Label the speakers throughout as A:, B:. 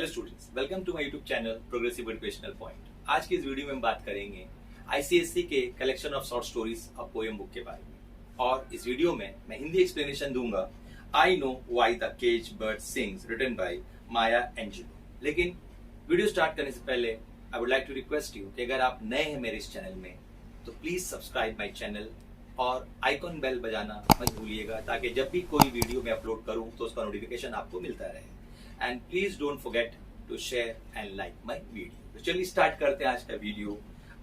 A: Hello students, welcome to my YouTube channel progressive educational point. आज की इस video में हम बात करेंगे आईसीएसई के collection of short stories of poem book के बारे में। और इस वीडियो में मैं हिंदी एक्सप्लेनेशन दूंगा I know why the cage bird sings written by Maya Angelou. लेकिन वीडियो स्टार्ट करने से पहले I would like to request you कि अगर आप नए हैं मेरे इस चैनल में तो प्लीज सब्सक्राइब माई चैनल और आइकॉन बेल बजाना मत भूलिएगा, ताकि जब भी कोई वीडियो मैं अपलोड करूं तो उसका नोटिफिकेशन आपको मिलता रहे। And please don't forget to share and like my video. तो चलिए स्टार्ट करते हैं आज का video.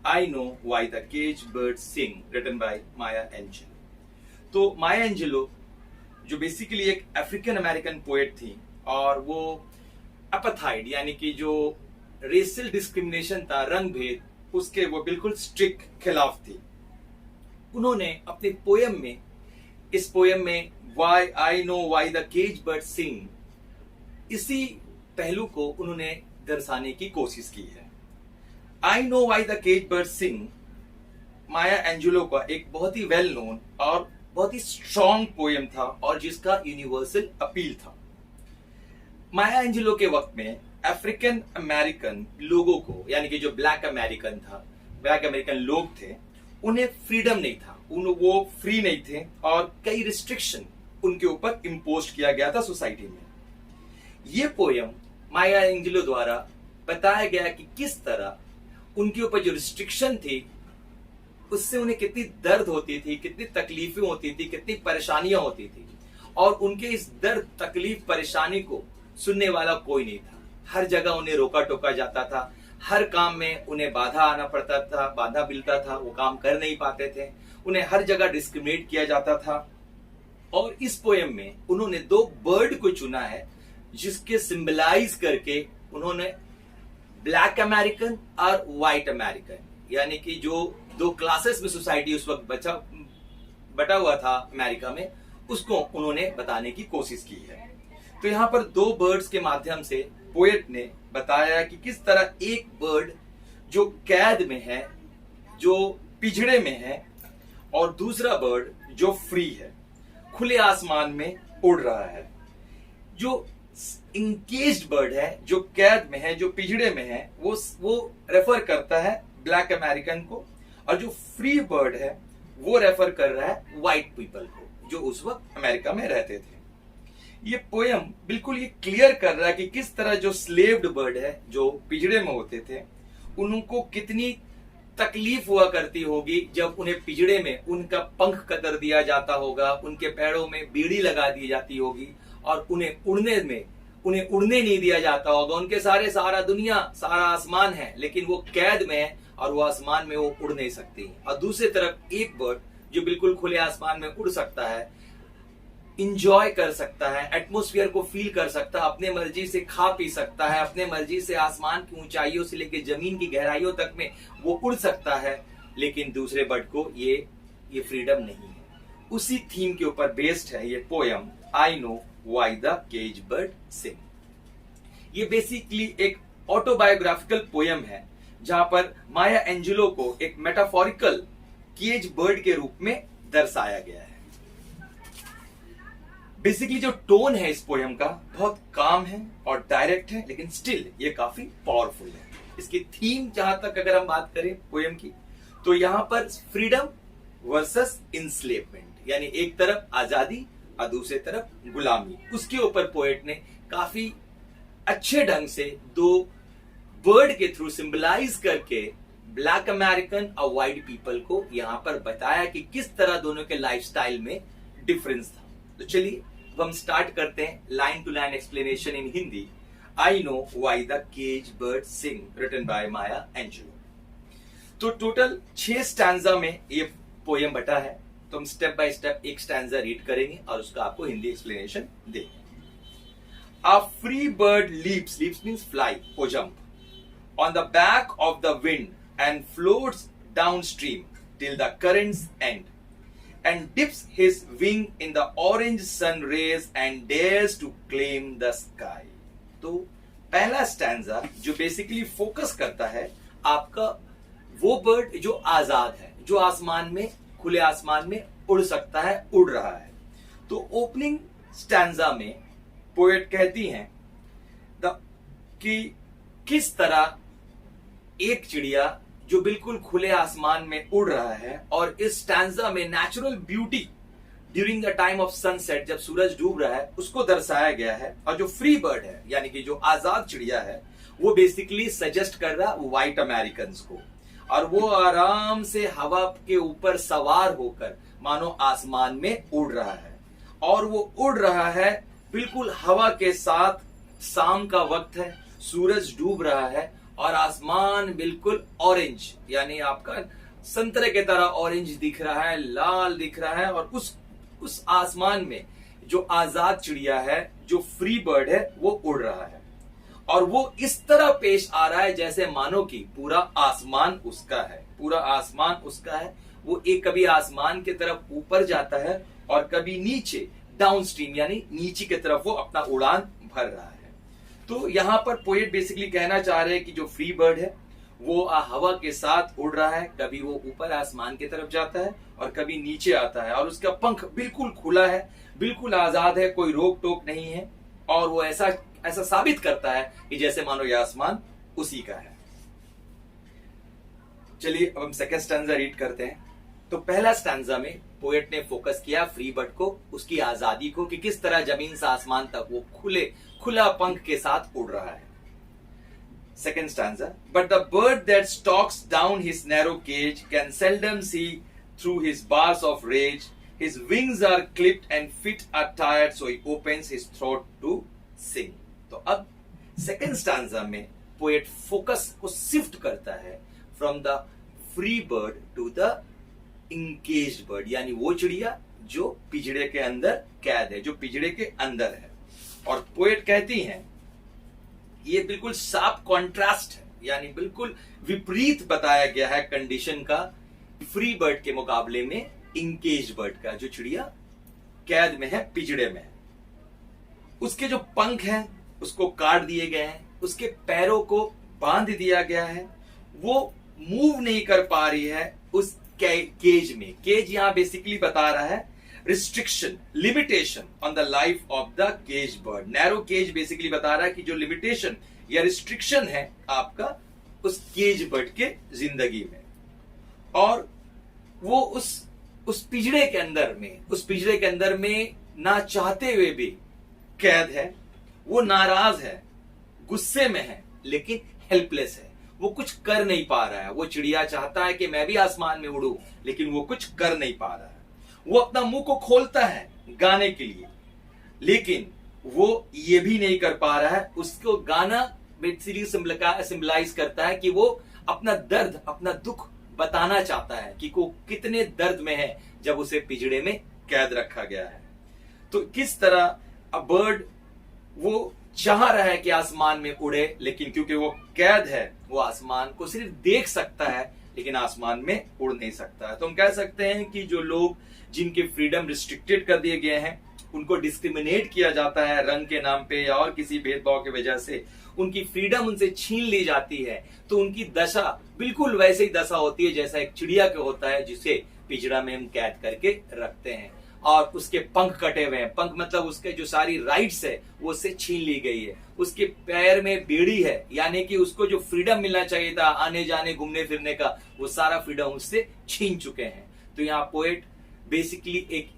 A: I know why the cage bird sing written by Maya Angelou. तो माया एंजेलो जो बेसिकली एक अफ्रीकन अमेरिकन पोएट थी, और वो अपाथाइड यानी कि जो रेसियल डिस्क्रिमिनेशन था, रंग भेद, उसके वो बिल्कुल स्ट्रिक्ट खिलाफ थी। उन्होंने अपने पोयम में, इस पोयम में why I know why the cage bird sing, इसी पहलू को उन्होंने दर्शाने की कोशिश की है। I know why the cage bird sing Maya Angelou का एक बहुत ही वेल नोन और बहुत ही स्ट्रॉन्ग पोयम था, और जिसका यूनिवर्सल अपील था। माया एंजेलो के वक्त में अफ्रीकन अमेरिकन लोगों को, यानी कि जो ब्लैक अमेरिकन लोग थे, उन्हें फ्रीडम नहीं था, वो फ्री नहीं थे, और कई रिस्ट्रिक्शन उनके ऊपर इम्पोज किया गया था सोसाइटी में। ये पोयम माया एंजेलो द्वारा बताया गया कि किस तरह उनके ऊपर जो रिस्ट्रिक्शन थी उससे उन्हें कितनी दर्द होती थी, कितनी तकलीफें होती थी, कितनी परेशानियां होती थी, और उनके इस दर्द, तकलीफ, परेशानी को सुनने वाला कोई नहीं था। हर जगह उन्हें रोका टोका जाता था, हर काम में उन्हें बाधा आना पड़ता था, बाधा मिलता था, वो काम कर नहीं पाते थे, उन्हें हर जगह डिस्क्रिमिनेट किया जाता था। और इस पोयम में उन्होंने दो बर्ड को चुना है, जिसके सिंबलाइज करके उन्होंने ब्लैक अमेरिकन और व्हाइट अमेरिकन, यानी कि जो दो क्लासेस में सोसाइटी उस वक्त बटा हुआ था अमेरिका में, उसको उन्होंने बताने की कोशिश की है। तो यहाँ पर दो बर्ड्स के माध्यम से पोएट ने बताया कि किस तरह एक बर्ड जो कैद में है, जो पिंजड़े में है, और दूसरा बर्ड जो फ्री है, खुले आसमान में उड़ रहा है। जो इंकेज्ड बर्ड है, जो कैद में है, जो पिंजड़े में है, वो रेफर करता है ब्लैक अमेरिकन को, और जो फ्री बर्ड है वो रेफर कर रहा है व्हाइट पीपल को, जो उस वक्त अमेरिका में रहते थे। ये पोयम बिल्कुल ये क्लियर कर रहा है कि किस तरह जो स्लेव्ड बर्ड है, जो पिंजड़े में होते थे, उनको कितनी तकलीफ हुआ करती होगी जब उन्हें पिंजड़े में उनका पंख कतर दिया जाता होगा, उनके पैरों में बीड़ी लगा दी जाती होगी, और उन्हें उड़ने नहीं दिया जाता होगा। उनके सारा दुनिया, सारा आसमान है, लेकिन वो कैद में है और वो आसमान में वो उड़ नहीं सकती। और दूसरी तरफ एक बर्ड जो बिल्कुल खुले आसमान में उड़ सकता है, इंजॉय कर सकता है, एटमॉस्फेयर को फील कर सकता है, अपने मर्जी से खा पी सकता है, अपने मर्जी से आसमान की ऊंचाइयों से लेकर जमीन की गहराइयों तक में वो उड़ सकता है। लेकिन दूसरे बर्ड को ये फ्रीडम नहीं है। उसी थीम के ऊपर बेस्ड है ये poem I know why the cage bird sing. ये बेसिकली एक ऑटोबायोग्राफिकल पोयम है, जहां पर माया एंजेलो को एक मेटाफोरिकल केज बर्ड के रूप में दर्शाया गया है। बेसिकली जो टोन है इस पोयम का बहुत काम है और डायरेक्ट है, लेकिन स्टिल ये काफी पावरफुल है। इसकी थीम जहां तक अगर हम बात करें पोयम की, तो यहां पर फ्रीडम वर्सेस इंस्लेवमेंट, यानी एक तरफ आजादी और दूसरी तरफ गुलामी, उसके ऊपर पोएट ने काफी अच्छे ढंग से दो बर्ड के थ्रू सिंबलाइज करके ब्लैक अमेरिकन और व्हाइट पीपल को यहां पर बताया कि किस तरह दोनों के लाइफस्टाइल में डिफरेंस था। तो चलिए अब हम स्टार्ट करते हैं line to line explanation in Hindi. I know why the cage bird sing written by Maya Angelou. तो टोटल 6 स्टैंजा में ये पोयम बटा है। तो हम स्टेप बाय स्टेप एक स्टैंजा रीड करेंगे और उसका आपको हिंदी एक्सप्लेनेशन देंगे। A free bird leaps means fly or jump, on the back of the wind and floats downstream till the currents end, and dips his wing in the orange sun rays and dares to claim the sky. तो पहला stanza जो basically focus करता है आपका वो bird जो आजाद है, जो आसमान में, खुले आसमान में उड़ सकता है, उड़ रहा है। तो ओपनिंग स्टैंजा में पोएट कहती हैं द कि किस तरह एक चिड़िया जो बिल्कुल खुले आसमान में उड़ रहा है, और इस स्टैंजा में natural beauty during the time of sunset, जब सूरज डूब रहा है, उसको दर्शाया गया है। और जो फ्री बर्ड है यानी कि जो आजाद चिड़िया है, वो बेसिकली सजेस्ट कर रहा व्हाइट अमेरिकन को, और वो आराम से हवा के ऊपर सवार होकर मानो आसमान में उड़ रहा है, और वो उड़ रहा है बिल्कुल हवा के साथ। शाम का वक्त है, सूरज डूब रहा है, और आसमान बिल्कुल ऑरेंज यानी आपका संतरे के तरह ऑरेंज दिख रहा है, लाल दिख रहा है। और उस आसमान में जो आजाद चिड़िया है, जो फ्री बर्ड है, वो उड़ रहा है, और वो इस तरह पेश आ रहा है जैसे मानो कि पूरा आसमान उसका है, पूरा आसमान उसका है। वो एक कभी आसमान की तरफ ऊपर जाता है और कभी नीचे डाउनस्ट्रीम यानी नीचे की तरफ वो अपना उड़ान भर रहा है। तो यहां पर पोएट बेसिकली कहना चाह रहे हैं कि जो फ्री बर्ड है वो हवा के साथ उड़ रहा है, कभी वो ऊपर आसमान की तरफ जाता है और कभी नीचे आता है, और उसका पंख बिल्कुल खुला है, बिल्कुल आजाद है, कोई रोक टोक नहीं है, और वो ऐसा साबित करता है कि जैसे मानो ये आसमान उसी का है। चलिए अब हम सेकंड स्टैंजा रीड करते हैं। तो पहला स्टैंजा में पोएट ने फोकस किया फ्री बर्ड को, उसकी आजादी को, कि किस तरह जमीन से आसमान तक वो खुला पंख के साथ उड़ रहा है। Second stanza, but the bird that stalks down his narrow cage can seldom see through his bars of rage. His wings are clipped and feet are tired, so he opens his throat to sing. तो अब second stanza में poet focus को shift करता है from the free bird to the encaged bird, यानी वो चिड़िया जो पिंजड़े के अंदर कैद है, जो पिंजड़े के अंदर है। और पोएट कहती हैं ये बिल्कुल साफ कॉन्ट्रास्ट है, यानी बिल्कुल विपरीत बताया गया है कंडीशन का फ्री बर्ड के मुकाबले में इंकेज बर्ड का, जो चिड़िया कैद में है, पिंजड़े में है। उसके जो पंख हैं उसको काट दिए गए हैं, उसके पैरों को बांध दिया गया है, वो मूव नहीं कर पा रही है उस केज में। केज यहां बेसिकली बता रहा है restriction, limitation on the life of the cage bird. Narrow cage basically बता रहा है कि जो लिमिटेशन या रिस्ट्रिक्शन है आपका उस केज बर्ड के जिंदगी में, और वो उस पिंजड़े के अंदर में ना चाहते हुए भी कैद है। वो नाराज है, गुस्से में है, लेकिन हेल्पलेस है, वो कुछ कर नहीं पा रहा है। वो चिड़िया चाहता है कि मैं भी आसमान में उड़ूं, लेकिन वो कुछ कर नहीं पा रहा है। वो अपना मुंह को खोलता है गाने के लिए, लेकिन वो ये भी नहीं कर पा रहा है। उसको गाना बेसिकली सिंबलाइज करता है कि वो अपना दर्द, अपना दुख बताना चाहता है कि वो कितने दर्द में है जब उसे पिंजड़े में कैद रखा गया है। तो किस तरह अ बर्ड वो चाह रहा है कि आसमान में उड़े, लेकिन क्योंकि वो कैद है, वो आसमान को सिर्फ देख सकता है, लेकिन आसमान में उड़ नहीं सकता है। तो हम कह सकते हैं कि जो लोग जिनके फ्रीडम रिस्ट्रिक्टेड कर दिए गए हैं, उनको डिस्क्रिमिनेट किया जाता है रंग के नाम पे या और किसी भेदभाव की वजह से, उनकी फ्रीडम उनसे छीन ली जाती है, तो उनकी दशा बिल्कुल वैसे ही दशा होती है जैसा एक चिड़िया का होता है जिसे पिंजड़ा में हम कैद करके रखते हैं, और उसके पंख कटे हुए हैं। पंख मतलब उसके जो सारी राइट्स है वो उससे छीन ली गई है। उसके पैर में बेड़ी है, यानी कि उसको जो फ्रीडम मिलना चाहिए था आने जाने घूमने फिरने का, वो सारा फ्रीडम उससे छीन चुके हैं। तो यहाँ पोएट बेसिकली एक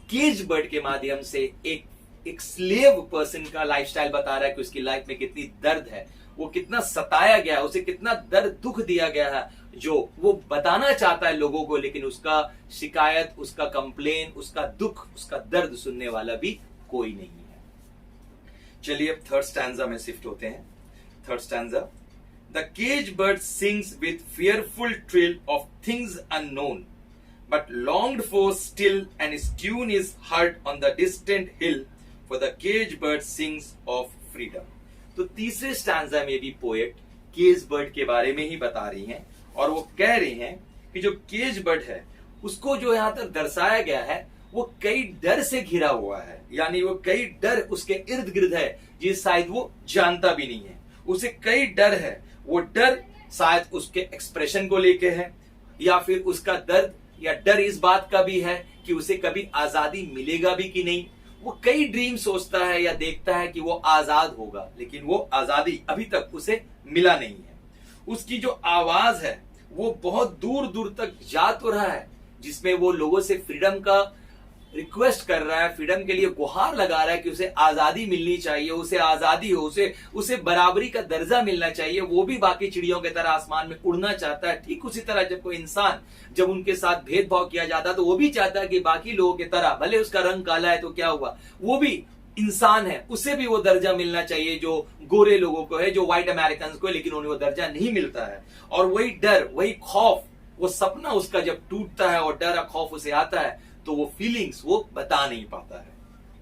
A: केज बर्ड के माध्यम से एक स्लेव पर्सन का लाइफस्टाइल बता रहा है कि उसकी लाइफ में कितनी दर्द है, वो कितना सताया गया है, उसे कितना दर्द दुख दिया गया है, जो वो बताना चाहता है लोगों को, लेकिन उसका शिकायत, उसका कंप्लेन, उसका दुख, उसका दर्द सुनने वाला भी कोई नहीं है। चलिए अब थर्ड स्टैंजा में शिफ्ट होते हैं। Third stanza, the cage bird sings with fearful trill of things unknown but longed for still, and his tune is heard on the distant hill, for the cage bird sings of freedom. तो तीसरे stanza में भी poet cage bird के बारे में ही बता रही हैं, और वो कह रही हैं कि जो केज बर्ड है उसको जो यहां तक दर्शाया गया है वो कई डर से घिरा हुआ है, यानी वो कई डर उसके इर्द गिर्द है जिस शायद वो जानता भी नहीं है। उसे कई डर है, वो डर शायद उसके एक्सप्रेशन को लेके है, या फिर उसका दर्द या डर इस बात का भी है कि उसे कभी आजादी मिलेगा भी कि नहीं। वो कई ड्रीम सोचता है या देखता है कि वो आजाद होगा, लेकिन वो आजादी अभी तक उसे मिला नहीं है। उसकी जो आवाज है वो बहुत दूर दूर तक जा तो रहा है, जिसमें वो लोगों से फ्रीडम का रिक्वेस्ट कर रहा है, फ्रीडम के लिए गुहार लगा रहा है कि उसे आजादी मिलनी चाहिए, उसे आजादी हो, उसे बराबरी का दर्जा मिलना चाहिए। वो भी बाकी चिड़ियों की तरह आसमान में उड़ना चाहता है। ठीक उसी तरह जब कोई इंसान, जब उनके साथ भेदभाव किया जाता है तो वो भी चाहता है कि बाकी लोगों की तरह, भले उसका रंग काला है तो क्या हुआ, वो भी इंसान है, उसे भी वो दर्जा मिलना चाहिए जो गोरे लोगों को है, जो व्हाइट अमेरिकन को है, लेकिन उन्हें वो दर्जा नहीं मिलता है। और वही डर, वही खौफ, वो सपना उसका जब टूटता है और डर और खौफ उसे आता है तो वो फीलिंग्स वो बता नहीं पाता है।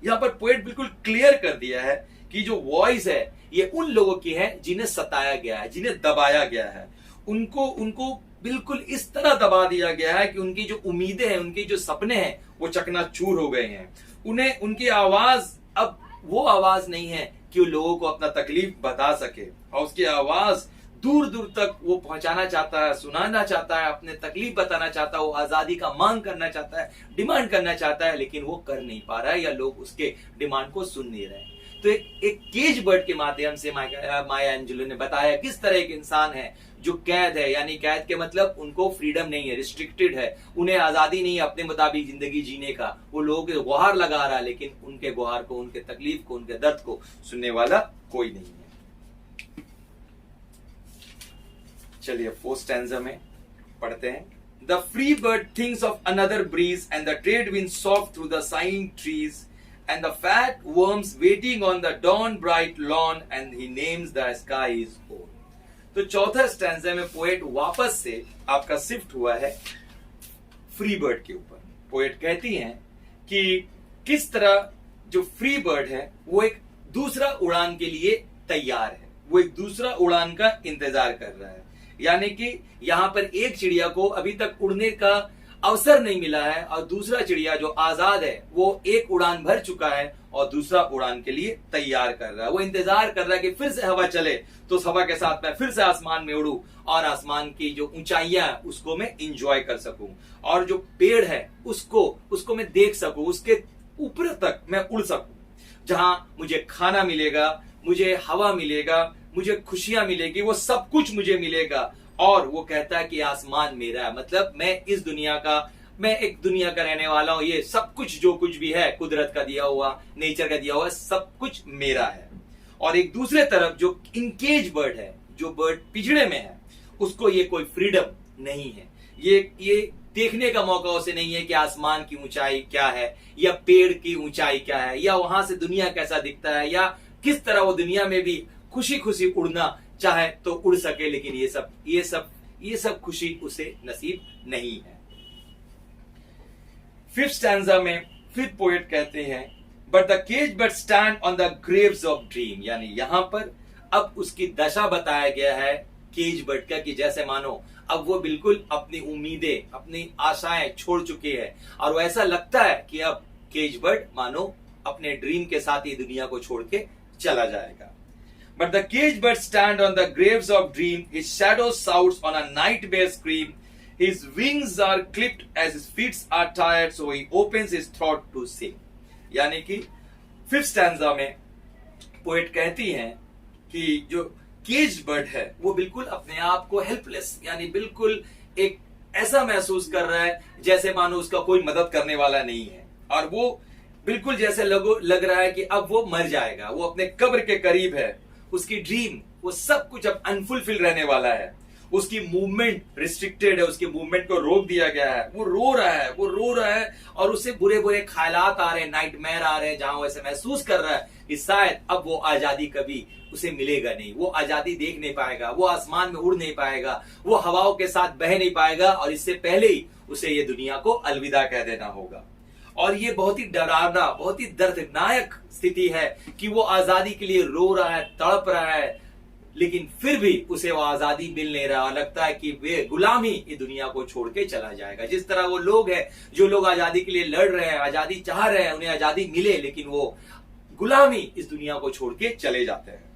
A: यहां पर पोएट बिल्कुल क्लियर कर दिया है कि जो वॉइस है ये उन लोगों की है जिन्हें सताया गया है, जिन्हें दबाया गया है। उनको बिल्कुल इस तरह दबा दिया गया है कि उनकी जो उम्मीदें हैं, उनके जो सपने हैं वो चकनाचूर हो गए हैं। उन्हें उनकी आवाज अब वो आवाज नहीं है कि वो लोगों को अपना तकलीफ बता सके, और उसकी आवाज दूर दूर तक वो पहुंचाना चाहता है, सुनाना चाहता है, अपने तकलीफ बताना चाहता है, वो आजादी का मांग करना चाहता है, डिमांड करना चाहता है, लेकिन वो कर नहीं पा रहा है या लोग उसके डिमांड को सुन नहीं रहे हैं। तो एक केज बर्ड के माध्यम से माया एंजेलो ने बताया किस तरह एक इंसान है जो कैद है, यानी कैद के मतलब उनको फ्रीडम नहीं है, रिस्ट्रिक्टेड है, उन्हें आजादी नहीं है अपने मुताबिक जिंदगी जीने का। वो लोगों के गुहार लगा रहा है, लेकिन उनके गुहार को, उनके तकलीफ को, उनके दर्द को सुनने वाला कोई नहीं है। चलिए फोर्थ स्टैंजा में पढ़ते हैं। The free bird thinks of another breeze and the trade wind soft through the sighing trees and the fat worms waiting on the dawn bright lawn and he names the sky his own। तो चौथा stanza में poet वापस से आपका shift हुआ है free bird के ऊपर। पोएट कहती हैं कि किस तरह जो फ्री बर्ड है वो एक दूसरा उड़ान के लिए तैयार है, वो एक दूसरा उड़ान का इंतजार कर रहा है। यानी कि यहां पर एक चिड़िया को अभी तक उड़ने का अवसर नहीं मिला है और दूसरा चिड़िया जो आजाद है वो एक उड़ान भर चुका है और दूसरा उड़ान के लिए तैयार कर रहा है। वो इंतजार कर रहा है कि फिर से हवा चले तो उस हवा के साथ मैं फिर से आसमान में उड़ूं और आसमान की जो ऊंचाइयां उसको मैं इंजॉय कर सकूं, और जो पेड़ है उसको मैं देख सकूं, उसके ऊपर तक मैं उड़ सकूं, जहां मुझे खाना मिलेगा, मुझे हवा मिलेगा, मुझे खुशियां मिलेगी, वो सब कुछ मुझे मिलेगा। और वो कहता है कि आसमान मेरा है, मतलब मैं एक दुनिया का रहने वाला हूं, ये सब कुछ जो कुछ भी है कुदरत का दिया हुआ, नेचर का दिया हुआ, सब कुछ मेरा है। और एक दूसरे तरफ जो इनकेज बर्ड है, जो बर्ड पिंजड़े में है, उसको ये कोई फ्रीडम नहीं है, ये देखने का मौका उसे नहीं है कि आसमान की ऊंचाई क्या है या पेड़ की ऊंचाई क्या है या वहां से दुनिया कैसा दिखता है या किस तरह वो दुनिया में भी खुशी खुशी उड़ना चाहे तो उड़ सके, लेकिन ये सब खुशी उसे नसीब नहीं है। फिफ्थ स्टैंजा में फिर पोएट कहते हैं but the cage bird stand on the graves of dream, यानी यहां पर अब उसकी दशा बताया गया है केज बर्ड का कि जैसे मानो अब वो बिल्कुल अपनी उम्मीदें, अपनी आशाएं छोड़ चुके हैं और वो ऐसा लगता है कि अब केज बर्ड मानो अपने ड्रीम के साथ ही दुनिया को छोड़ के चला जाएगा। But the caged bird stand on the graves of dream, his shadow shouts on a night bear scream, his wings are clipped as his feet are tired, so he opens his throat to sing। यानी कि fifth stanza में poet कहती हैं कि जो cage bird है वो बिल्कुल अपने आप को हेल्पलेस, यानी बिल्कुल एक ऐसा महसूस कर रहा है जैसे मानो उसका कोई मदद करने वाला नहीं है, और वो बिल्कुल जैसे लग रहा है कि अब वो मर जाएगा, वो अपने कब्र के करीब है। उसकी ड्रीम, वो सब कुछ अब अनफुलफिल रहने वाला है, उसकी मूवमेंट रिस्ट्रिक्टेड है, उसकी मूवमेंट को रोक दिया गया है, वो रो रहा है और उसे बुरे बुरे ख्यालात आ रहे हैं, नाइटमेयर आ रहे हैं, जहां वो ऐसे महसूस कर रहा है कि शायद अब वो आजादी कभी उसे मिलेगा नहीं, वो आजादी देख नहीं पाएगा, वो आसमान में उड़ नहीं पाएगा, वो हवाओं के साथ बह नहीं पाएगा और इससे पहले ही उसे ये दुनिया को अलविदा कह देना होगा। और ये बहुत ही डरावना, बहुत ही दर्दनाक स्थिति है कि वो आजादी के लिए रो रहा है, तड़प रहा है, लेकिन फिर भी उसे वो आजादी मिल नहीं रहा और लगता है कि वे गुलामी इस दुनिया को छोड़ के चला जाएगा। जिस तरह वो लोग हैं जो लोग आजादी के लिए लड़ रहे हैं, आजादी चाह रहे हैं, उन्हें आजादी मिले, लेकिन वो गुलामी इस दुनिया को छोड़ के चले जाते हैं।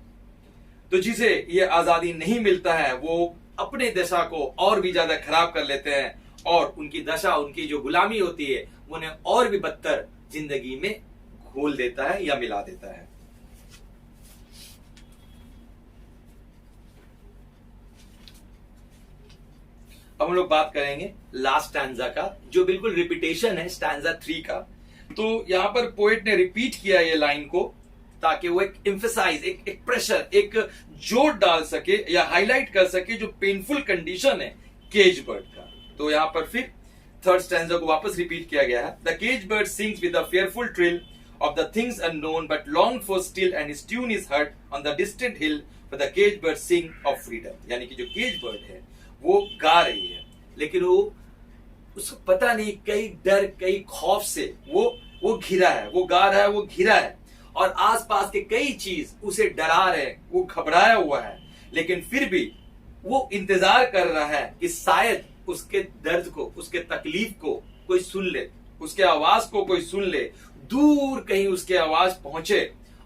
A: तो जिसे ये आजादी नहीं मिलता है वो अपने दशा को और भी ज्यादा खराब कर लेते हैं और उनकी दशा, उनकी जो गुलामी होती है उन्हें और भी बदतर जिंदगी में घोल देता है या मिला देता है। अब हम लोग बात करेंगे लास्ट स्टैंजा का, जो बिल्कुल रिपीटेशन है स्टैंजा 3 का। तो यहां पर पोएट ने रिपीट किया ये लाइन को ताकि वो एक एम्फेसाइज, एक प्रेशर, एक जोर डाल सके या हाईलाइट कर सके जो पेनफुल कंडीशन है केज बर्ड का। तो यहां पर फिर थर्ड स्टैंजा को वापस रिपीट किया गया है। The cage bird sings with a fearful trill of the things unknown but longed for still, and his tune is heard on the distant hill, for the cage bird sing of freedom। यानी कि जो cage bird है वो गा रही है, लेकिन वो उसको पता नहीं, कई डर कई खौफ से वो घिरा है, वो गा रहा है, वो घिरा है, और आसपास के कई चीज उसे डरा रहे हैं, वो घबराया हुआ है, लेकिन फिर भी वो इंतजार कर रहा है कि शायद उसके दर्द को, उसके तकलीफ को कोई सुन ले, उसके आवाज को कोई सुन ले, दूर कहीं उसके आवाज पहुंचे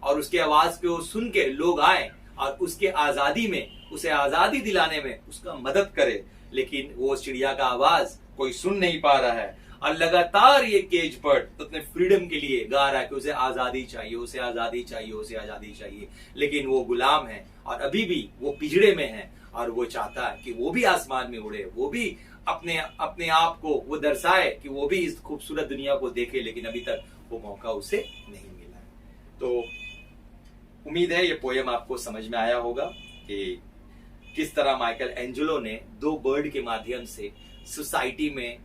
A: और उसके आवाज को सुन के लोग आए और उसके आजादी में, उसे आजादी दिलाने में उसका मदद करे। लेकिन वो चिड़िया का आवाज कोई सुन नहीं पा रहा है और लगातार ये केज बर्ड अपने फ्रीडम के लिए गा रहा है कि उसे आजादी चाहिए, उसे आजादी चाहिए, उसे आजादी चाहिए। लेकिन वो गुलाम है और अभी भी वो पिंजड़े में है और वो चाहता है कि वो भी आसमान में उड़े, वो भी अपने आप को वो दर्शाए कि वो भी इस खूबसूरत दुनिया को देखे, लेकिन अभी तक वो मौका उसे नहीं मिला है। तो उम्मीद है ये पोयम आपको समझ में आया होगा कि किस तरह माइकल एंजेलो ने दो बर्ड के माध्यम से सोसाइटी में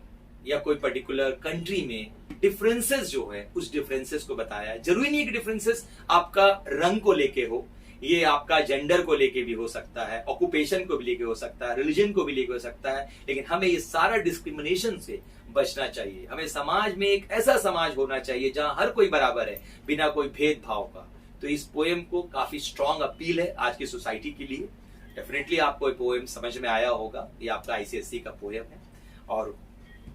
A: या कोई पर्टिकुलर कंट्री में डिफरेंसेस जो है उस डिफरेंसेस को बताया है। जरूरी नहीं है कि डिफरेंसेस आपका रंग को लेके हो, ये आपका जेंडर को लेके भी हो सकता है, ऑक्यूपेशन को भी लेके हो सकता है, रिलीजन को भी लेके हो सकता है, लेकिन हमें ये सारा डिस्क्रिमिनेशन से बचना चाहिए। हमें समाज में एक ऐसा समाज होना चाहिए जहां हर कोई बराबर है, बिना कोई भेदभाव का। तो इस पोएम को काफी स्ट्रॉन्ग अपील है आज की सोसाइटी के लिए। डेफिनेटली आपको ये पोएम समझ में आया होगा, ये आपका आईसीएसई का पोएम है और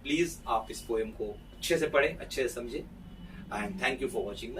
A: प्लीज आप इस पोएम को अच्छे से पढ़ें, अच्छे से समझें। And thank you for watching.